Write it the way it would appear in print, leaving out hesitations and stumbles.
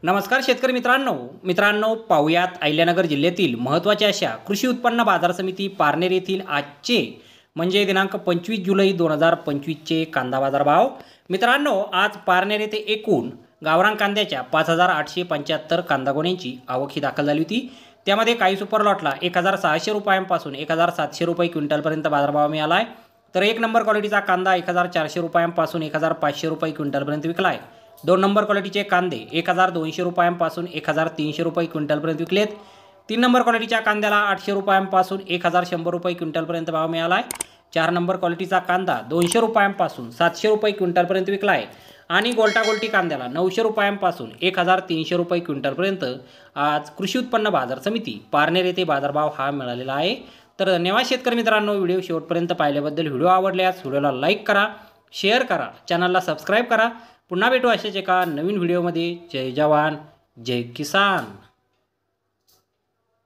नमस्कार शेतकरी मित्रांनो पाहुयात अहिल्यानगर जिल्ह्यातील महत्त्वाच्या अशा कृषी उत्पन्न बाजार समिती पारनेर येथील आजचे म्हणजे दिनांक 25 जुलै 2025चे कांदा बाजार भाव। मित्रांनो, आज पारनेर येथे एकूण गावरान कांद्याच्या 5875 कांदा गोण्यांची आवक ही दाखल झाली होती। त्यामध्ये काही सुपर लॉटला 1600 रुपयांपासून 1700 रुपये क्विंटलपर्यंत बाजारभाव मिळाला आहे, तर एक नंबर क्वालिटीचा कांदा 1400 रुपयांपासून 1500 रुपये क्विंटलपर्यंत विकला आहे। दोन नंबर क्वालिटीचे कांदे 1200 रुपयांपासून 1300 रुपये क्विंटलपर्यंत विकलेत। तीन नंबर क्वालिटीच्या कांद्याला 800 रुपयांपासून 1100 रुपये क्विंटलपर्यंत भाव मिळाला आहे। चार नंबर क्वालिटीचा कांदा 200 रुपयांपासून 700 रुपये क्विंटलपर्यंत विकला आहे आणि गोल्टी कांद्याला 900 रुपयांपासून 1300 रुपये क्विंटलपर्यंत आज कृषी उत्पन्न बाजार समिती पारनेर येथे बाजारभाव हा मिळालेला आहे। तर धन्यवाद शेतकरी मित्रांनो, व्हिडिओ शेवटपर्यंत पाहिल्याबद्दल। व्हिडिओ आवडल्यास व्हिडिओला लाईक करा, शेअर करा, चॅनलला सबस्क्राईब करा। पुन्हा भेटू अशाच एका नवीन व्हिडिओमध्ये। जय जवान जय किसान।